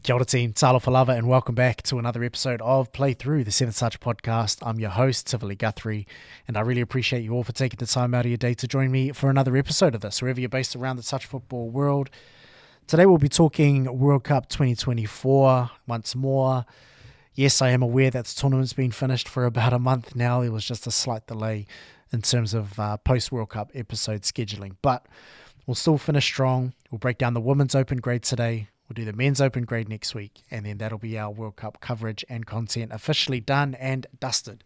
Kia ora team, Talo Palava, and welcome back to another episode of Play Through, the Seventh Touch podcast. I'm your host, Tivoli Guthrie, and I really appreciate you all for taking the time out of your day to join me for another episode of this, wherever you're based around the touch football world. Today we'll be talking World Cup 2024 once more. Yes, I am aware that the tournament's been finished for about a month now. There was just a slight delay in terms of post-World Cup episode scheduling, but we'll still finish strong. We'll break down the Women's Open grade today. We'll do the Men's Open grade next week, and then that'll be our World Cup coverage and content officially done and dusted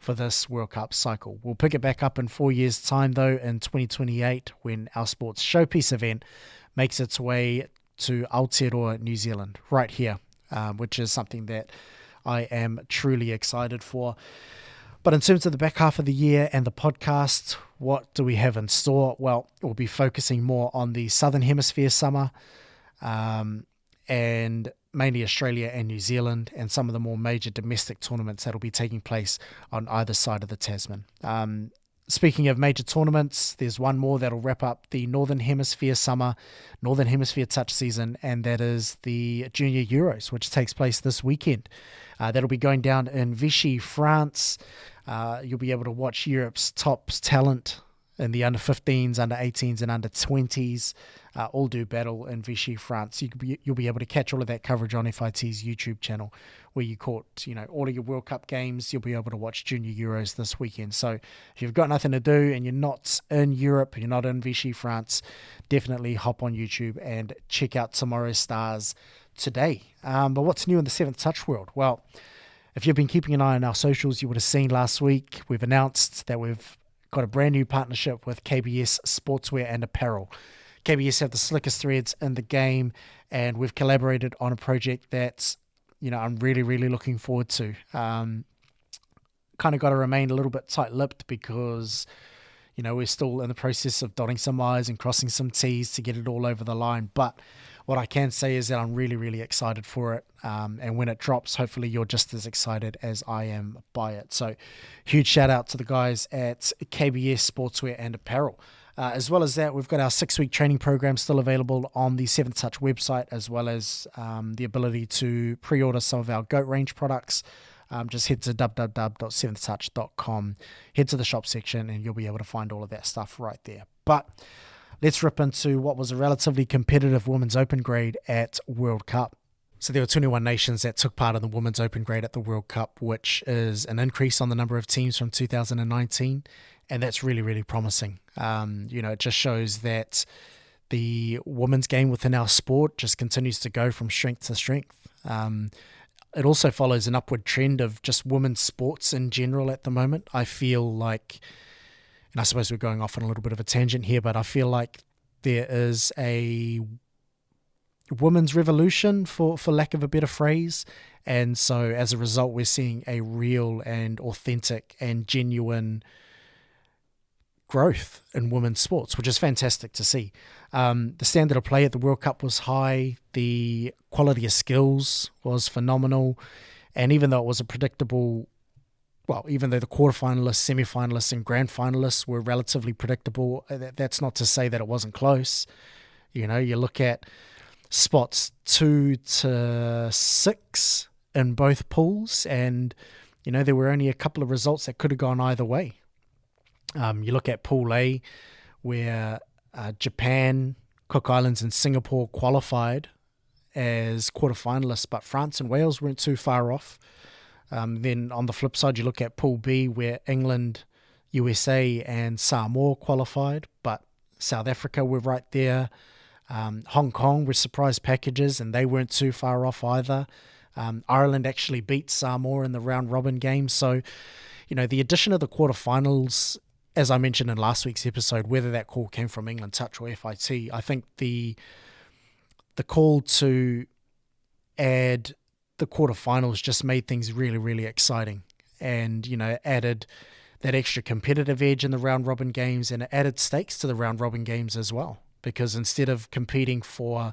for this World Cup cycle. We'll pick it back up in 4 years' time, though, in 2028, when our sports showpiece event makes its way to Aotearoa, New Zealand, right here, which is something that I am truly excited for. But in terms of the back half of the year and the podcast, what do we have in store? Well, we'll be focusing more on the Southern Hemisphere summer, and mainly Australia and New Zealand, and some of the more major domestic tournaments that will be taking place on either side of the Tasman. Speaking of major tournaments, there's one more that'll wrap up the Northern Hemisphere summer, Northern Hemisphere touch season, and that is the Junior Euros, which takes place this weekend. That'll be going down in Vichy, France. You'll be able to watch Europe's top talent in the under 15s, under 18s, and under 20s all do battle in Vichy, France. You'll be able to catch all of that coverage on FIT's YouTube channel, where you caught all of your World Cup games. You'll be able to watch Junior Euros this weekend. So if you've got nothing to do and you're not in Europe, you're not in Vichy, France, definitely hop on YouTube and check out tomorrow's stars today. But what's new in the Seventh Touch world? Well, if you've been keeping an eye on our socials, you would have seen last week we've announced that we've got a brand new partnership with KBS Sportswear and Apparel. KBS have the slickest threads in the game, and we've collaborated on a project that I'm really, really looking forward to. Kind of got to remain a little bit tight-lipped because we're still in the process of dotting some I's and crossing some T's to get it all over the line. But what I can say is that I'm really, really excited for it. And when it drops, hopefully you're just as excited as I am by it. So huge shout out to the guys at KBS Sportswear and Apparel. As well as that, we've got our 6-week training program still available on the Seventh Touch website, as well as the ability to pre-order some of our Goat Range products. Just head to www.seventh-touch.com, head to the shop section, and you'll be able to find all of that stuff right there. But let's rip into what was a relatively competitive Women's Open grade at World Cup. So there were 21 nations that took part in the Women's Open grade at the World Cup, which is an increase on the number of teams from 2019, and that's really, really promising. It just shows that the women's game within our sport just continues to go from strength to strength. It also follows an upward trend of just women's sports in general at the moment. I feel like, and I suppose we're going off on a little bit of a tangent here, but I feel like there is a women's revolution, for lack of a better phrase. And so as a result, we're seeing a real and authentic and genuine growth in women's sports, which is fantastic to see. The standard of play at the World Cup was high. The quality of skills was phenomenal. And even though it was a predictable, even though the quarterfinalists, semi-finalists, and grand finalists were relatively predictable, that's not to say that it wasn't close. You look at spots 2 to 6 in both pools, and there were only a couple of results that could have gone either way. You look at Pool A, where Japan, Cook Islands, and Singapore qualified as quarterfinalists, but France and Wales weren't too far off. Then on the flip side, you look at Pool B, where England, USA, and Samoa qualified, but South Africa were right there. Hong Kong were surprise packages, and they weren't too far off either. Ireland actually beat Samoa in the round-robin game. So, the addition of the quarterfinals, as I mentioned in last week's episode, whether that call came from England Touch or FIT, I think the call to add the quarterfinals just made things really, really exciting, and added that extra competitive edge in the round-robin games, and it added stakes to the round-robin games as well, because instead of competing for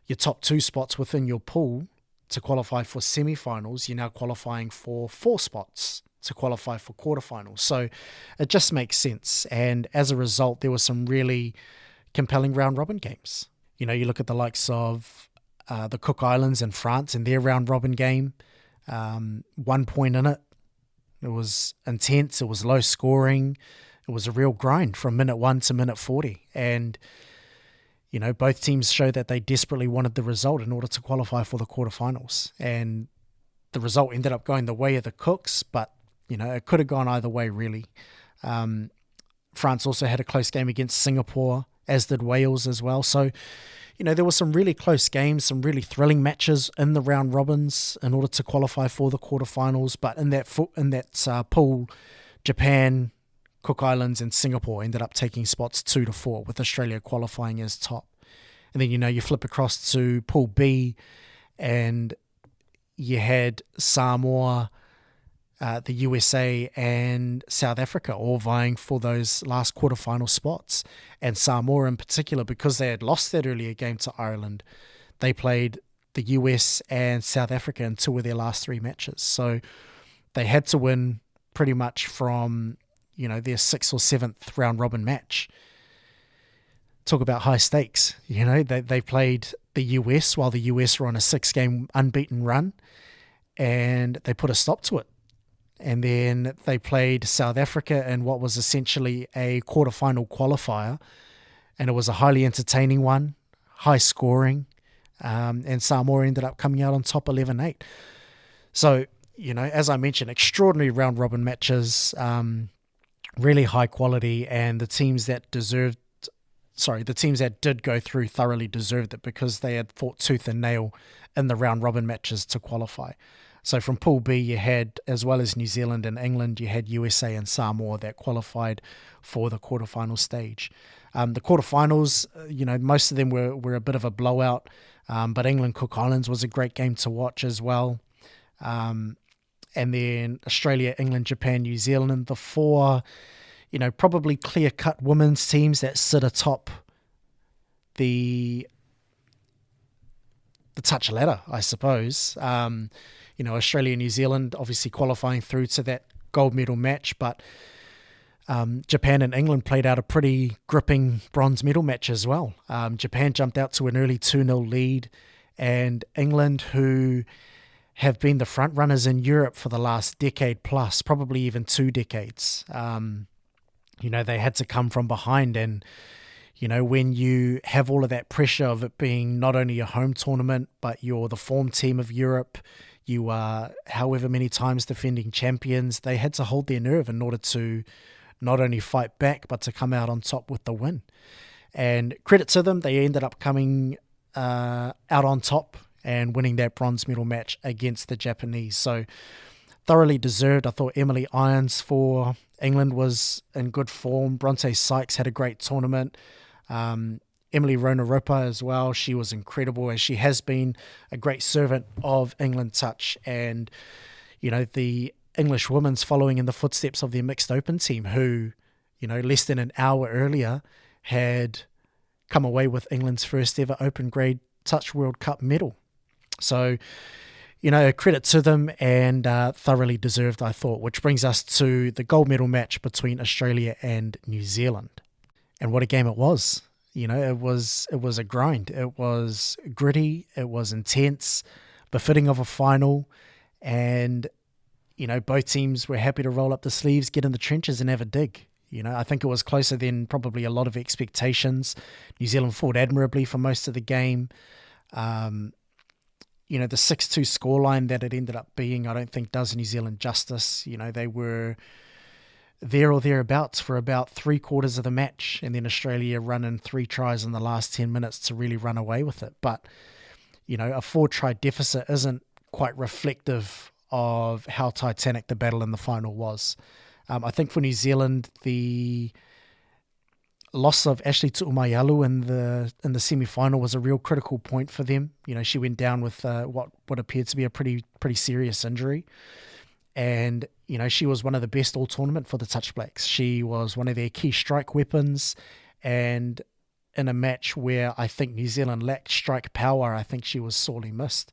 your top 2 spots within your pool to qualify for semi-finals, you're now qualifying for 4 spots to qualify for quarterfinals. So it just makes sense. And as a result, there were some really compelling round robin games. You look at the likes of the Cook Islands and France in their round robin game. 1 point in it. It was intense. It was low scoring. It was a real grind from minute 1 to minute 40. And, both teams showed that they desperately wanted the result in order to qualify for the quarterfinals. And the result ended up going the way of the Cooks, but, it could have gone either way, really. France also had a close game against Singapore, as did Wales as well. So, there were some really close games, some really thrilling matches in the round robins in order to qualify for the quarterfinals. But in that pool, Japan, Cook Islands, and Singapore ended up taking spots 2 to 4, with Australia qualifying as top. And then you flip across to Pool B, and you had Samoa, the USA, and South Africa all vying for those last quarterfinal spots. And Samoa in particular, because they had lost that earlier game to Ireland, they played the US and South Africa in 2 of their last 3 matches. So they had to win pretty much from, their 6th or 7th round robin match. Talk about high stakes. They played the US while the US were on a 6-game unbeaten run, and they put a stop to it. And then they played South Africa in what was essentially a quarterfinal qualifier, and it was a highly entertaining one, high scoring, and Samoa ended up coming out on top 11-8. So, as I mentioned, extraordinary round robin matches, really high quality, and the teams that did go through thoroughly deserved it, because they had fought tooth and nail in the round robin matches to qualify. So from Pool B, you had, as well as New Zealand and England, you had USA and Samoa that qualified for the quarterfinal stage. The quarterfinals, most of them were a bit of a blowout, but England Cook Islands was a great game to watch as well. And then Australia, England, Japan, New Zealand, the 4, probably clear-cut women's teams that sit atop the touch ladder, I suppose. Australia and New Zealand obviously qualifying through to that gold medal match, but Japan and England played out a pretty gripping bronze medal match as well. Japan jumped out to an early 2-0 lead, and England, who have been the front runners in Europe for the last decade plus, probably even 2 decades, they had to come from behind. And when you have all of that pressure of it being not only a home tournament, but you're the form team of Europe, you are however many times defending champions, they had to hold their nerve in order to not only fight back, but to come out on top with the win. And credit to them, they ended up coming out on top and winning that bronze medal match against the Japanese. So thoroughly deserved. I thought Emily Irons for England was in good form. Bronte Sykes had a great tournament. Emily Rona-Ropa as well. She was incredible, as she has been a great servant of England touch. And, the English women's following in the footsteps of their mixed open team, who, less than an hour earlier had come away with England's first ever open grade touch World Cup medal. So, credit to them, and thoroughly deserved, I thought, which brings us to the gold medal match between Australia and New Zealand. And what a game it was. It was a grind. It was gritty. It was intense, befitting of a final. And, both teams were happy to roll up the sleeves, get in the trenches and have a dig. I think it was closer than probably a lot of expectations. New Zealand fought admirably for most of the game. The 6-2 scoreline that it ended up being, I don't think does New Zealand justice. They were there or thereabouts for about 3/4 of the match, and then Australia run in 3 tries in the last 10 minutes to really run away with it. But, a 4-try deficit isn't quite reflective of how titanic the battle in the final was. I think for New Zealand, the loss of Ashley Tu'umayalu in the semi-final was a real critical point for them. She went down with what appeared to be a pretty serious injury. And, she was one of the best all tournament for the Touch Blacks. She was one of their key strike weapons. And in a match where I think New Zealand lacked strike power, I think she was sorely missed.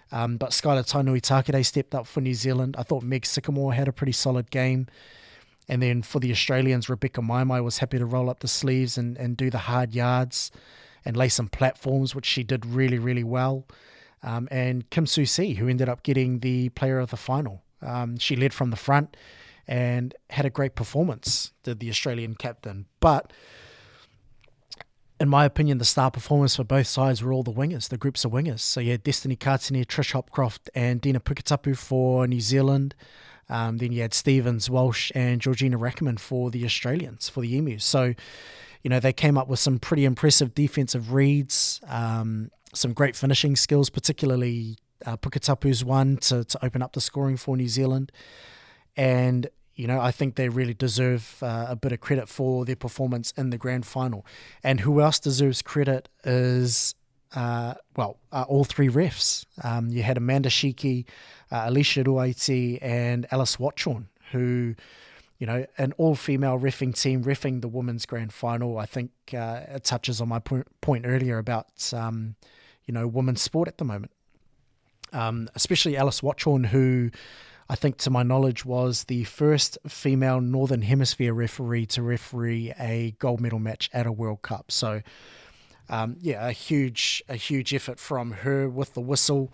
But Skylar Tainui-Takere stepped up for New Zealand. I thought Meg Sycamore had a pretty solid game. And then for the Australians, Rebecca Maimai was happy to roll up the sleeves and do the hard yards. and lay some platforms, which she did really, really well. And Kim Soo-si, who ended up getting the player of the final. She led from the front and had a great performance, did the Australian captain. But in my opinion, the star performers for both sides were all the wingers, the groups of wingers. So you had Destiny Kartini, Trish Hopcroft and Dina Puketapu for New Zealand. Then you had Stevens, Walsh and Georgina Rackerman for the Australians, for the Emus. So, they came up with some pretty impressive defensive reads, some great finishing skills, particularly Puketapu's one to open up the scoring for New Zealand. And I think they really deserve a bit of credit for their performance in the grand final. And who else deserves credit is, all three refs. You had Amanda Shiki, Alicia Ruaiti, and Alice Watchorn, who, an all-female reffing team reffing the women's grand final. I think it touches on my point earlier about, women's sport at the moment. Especially Alice Watchorn, who I think, to my knowledge, was the first female Northern Hemisphere referee to referee a gold medal match at a World Cup. So, a huge effort from her with the whistle.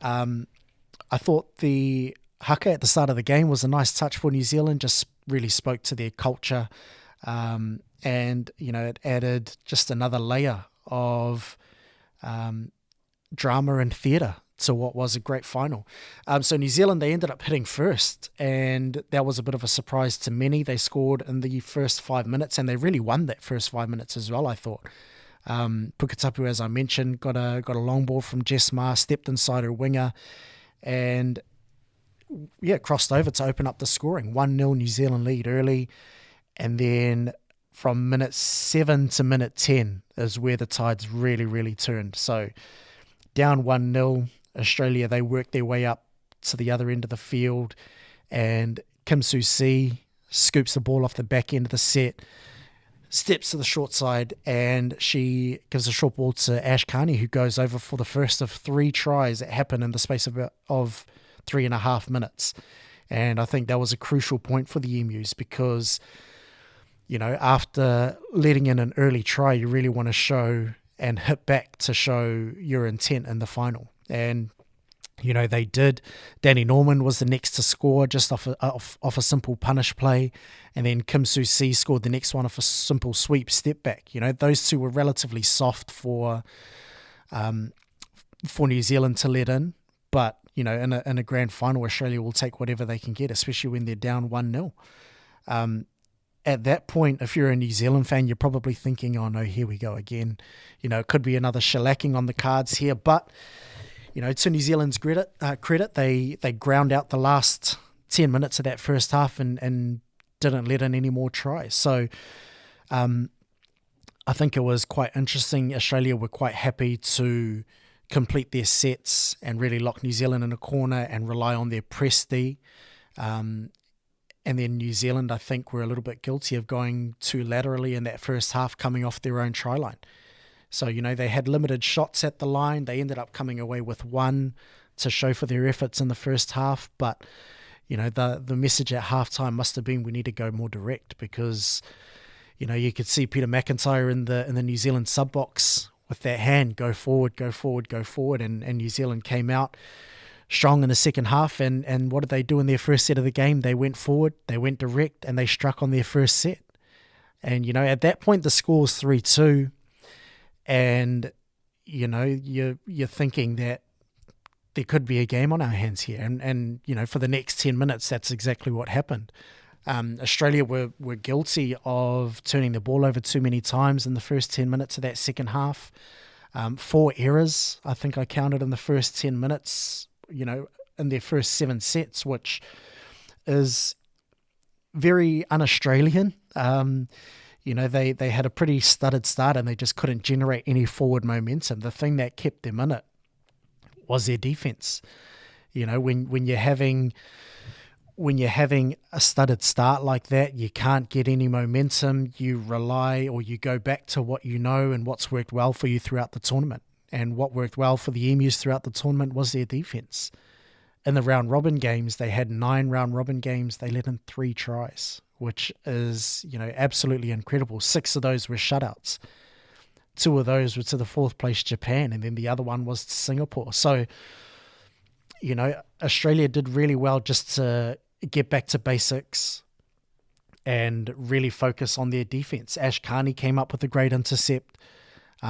I thought the haka at the start of the game was a nice touch for New Zealand, just really spoke to their culture. And, it added just another layer of drama and theatre to what was a great final. So New Zealand, they ended up hitting first, and that was a bit of a surprise to many. They scored in the first 5 minutes, and they really won that first 5 minutes as well, I thought. Puketapu, as I mentioned, got a long ball from Jess Ma, stepped inside her winger, and crossed over to open up the scoring. 1-0 New Zealand lead early, and then from minute 7 to minute 10 is where the tides really, really turned. So down 1-0, Australia, they worked their way up to the other end of the field, and Kim Soo-si scoops the ball off the back end of the set, steps to the short side, and she gives a short ball to Ash Carney, who goes over for the first of 3 tries that happen in the space of 3.5 minutes. And I think that was a crucial point for the Emus because, after letting in an early try, you really want to show and hit back to show your intent in the final. And, they did. Danny Norman was the next to score just off a simple punish play. And then Kim Soo-si scored the next one off a simple sweep step back. Those two were relatively soft for New Zealand to let in. But, in a grand final, Australia will take whatever they can get, especially when they're down 1-0. At that point, if you're a New Zealand fan, you're probably thinking, oh no, here we go again. It could be another shellacking on the cards here. But, to New Zealand's credit, they ground out the last 10 minutes of that first half and didn't let in any more tries. So I think it was quite interesting. Australia were quite happy to complete their sets and really lock New Zealand in a corner and rely on their press D. And then New Zealand, I think, were a little bit guilty of going too laterally in that first half, coming off their own try line. So, they had limited shots at the line. They ended up coming away with 1 to show for their efforts in the first half. But, the message at halftime must have been we need to go more direct because, you could see Peter McIntyre in the New Zealand sub box with that hand, go forward, go forward, go forward. And New Zealand came out strong in the second half. And what did they do in their first set of the game? They went forward, they went direct, and they struck on their first set. And, at that point, the score's 3-2. And, you're thinking that there could be a game on our hands here. And for the next 10 minutes, that's exactly what happened. Australia were guilty of turning the ball over too many times in the first 10 minutes of that second half. 4 errors, I think I counted in the first 10 minutes, in their first 7 sets, which is very un-Australian. They had a pretty stuttered start and they just couldn't generate any forward momentum. The thing that kept them in it was their defense. When you're having a stuttered start like that, you can't get any momentum. You rely or you go back to what you know and what's worked well for you throughout the tournament. And what worked well for the Emus throughout the tournament was their defense. In the round-robin games, they had 9 round-robin games. They let in 3 tries, which is, absolutely incredible. 6 of those were shutouts. 2 of those were to the 4th place Japan, and then the other one was to Singapore. So, Australia did really well just to get back to basics and really focus on their defense. Ash Carney came up with a great intercept.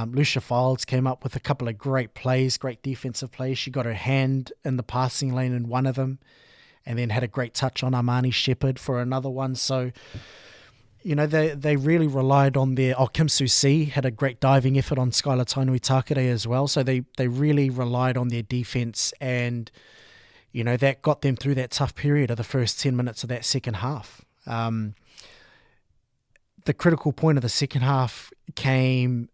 Lucia Files came up with a couple of great plays, great defensive plays. She got her hand in the passing lane in one of them, and then had a great touch on Armani Shepherd for another one. So, they really relied on their... Kim Su-si had a great diving effort on Skylar Tainui-Takere as well. So they really relied on their defense, and, that got them through that tough period of the first 10 minutes of that second half. The critical point of the second half came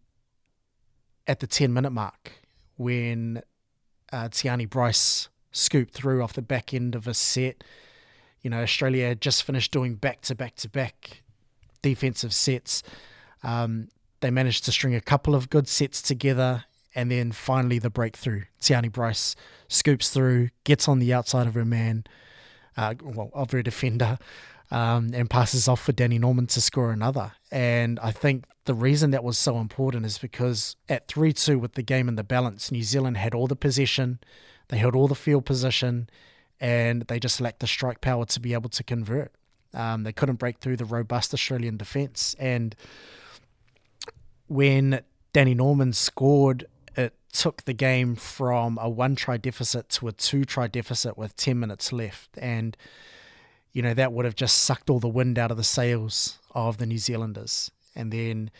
at the 10-minute mark when Tiani Bryce scooped through off the back end of a set. Australia had just finished doing back-to-back-to-back defensive sets. They managed to string a couple of good sets together, and then finally the breakthrough. Tiani Bryce scoops through, gets on the outside of her man, of her defender, and passes off for Danny Norman to score another. And I think the reason that was so important is because at 3-2 with the game in the balance, New Zealand had all the possession, they held all the field position, and they just lacked the strike power to be able to convert. They couldn't break through the robust Australian defence. And when Danny Norman scored, it took the game from a 1-try deficit to a 2-try deficit with 10 minutes left. And that would have just sucked all the wind out of the sails of the New Zealanders. And then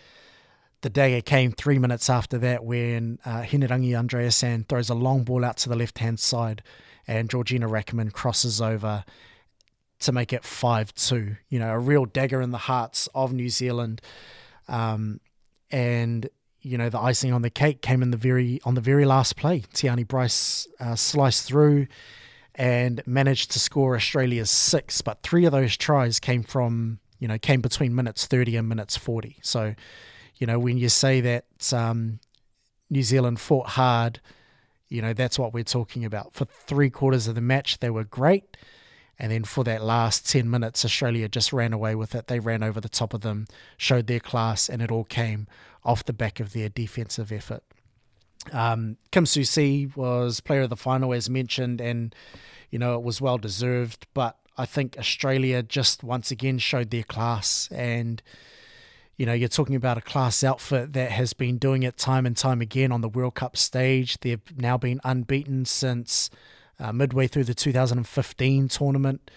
the dagger came 3 minutes after that when Hinerangi Andreasen throws a long ball out to the left-hand side, and Georgina Rackerman crosses over to make it 5-2. A real dagger in the hearts of New Zealand. And the icing on the cake came on the very last play. Tiani Bryce sliced through and managed to score Australia's 6, but 3 of those tries came between minutes 30 and minutes 40. So, when you say that New Zealand fought hard, that's what we're talking about. For 3/4 of the match, they were great. And then for that last 10 minutes, Australia just ran away with it. They ran over the top of them, showed their class, and it all came off the back of their defensive effort. Kim Su-si was player of the final, as mentioned, and, it was well deserved. But I think Australia just once again showed their class. And, you're talking about a class outfit that has been doing it time and time again on the World Cup stage. They've now been unbeaten since midway through the 2015 tournament.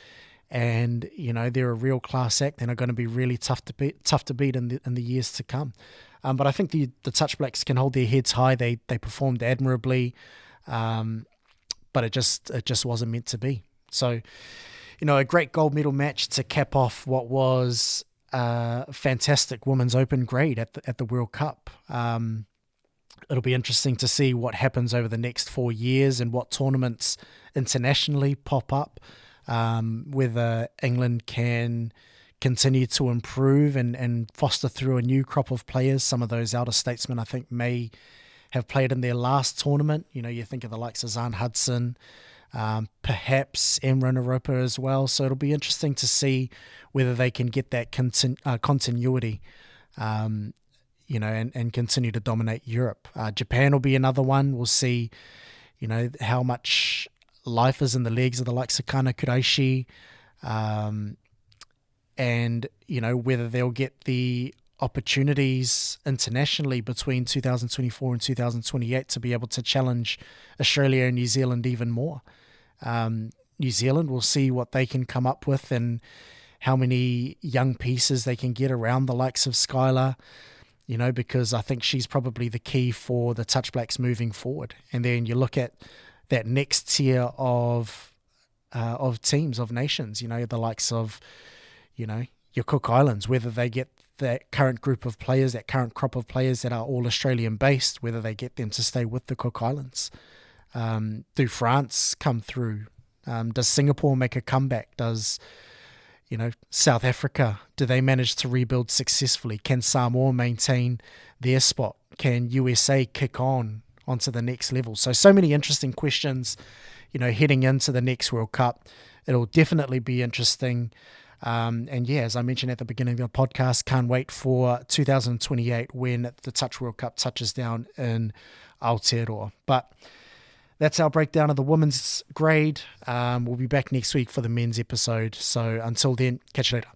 And, they're a real class act and are going to be really tough to beat in the years to come. But I think the Touch Blacks can hold their heads high. They performed admirably, but it just wasn't meant to be. So, a great gold medal match to cap off what was a fantastic Women's Open grade at the World Cup. It'll be interesting to see what happens over the next 4 years and what tournaments internationally pop up, whether England can continue to improve and foster through a new crop of players. Some of those outer statesmen, I think, may have played in their last tournament. You think of the likes of Zahn Hudson, perhaps Emma Naropa as well. So it'll be interesting to see whether they can get that continuity, and continue to dominate Europe. Japan will be another one. We'll see, how much life is in the legs of the likes of Kana Kuraishi, and, whether they'll get the opportunities internationally between 2024 and 2028 to be able to challenge Australia and New Zealand even more. New Zealand, will see what they can come up with and how many young pieces they can get around the likes of Skylar, because I think she's probably the key for the Touch Blacks moving forward. And then you look at that next tier of teams, of nations, the likes of, your Cook Islands, whether they get that current group of players, that current crop of players that are all Australian based, whether they get them to stay with the Cook Islands. Do France come through? Does Singapore make a comeback? Does, South Africa, do they manage to rebuild successfully? Can Samoa maintain their spot? Can USA kick onto the next level? So many interesting questions, heading into the next World Cup. It'll definitely be interesting. And yeah, as I mentioned at the beginning of the podcast, can't wait for 2028 when the Touch World Cup touches down in Aotearoa. But that's our breakdown of the women's grade. We'll be back next week for the men's episode. So until then, catch you later.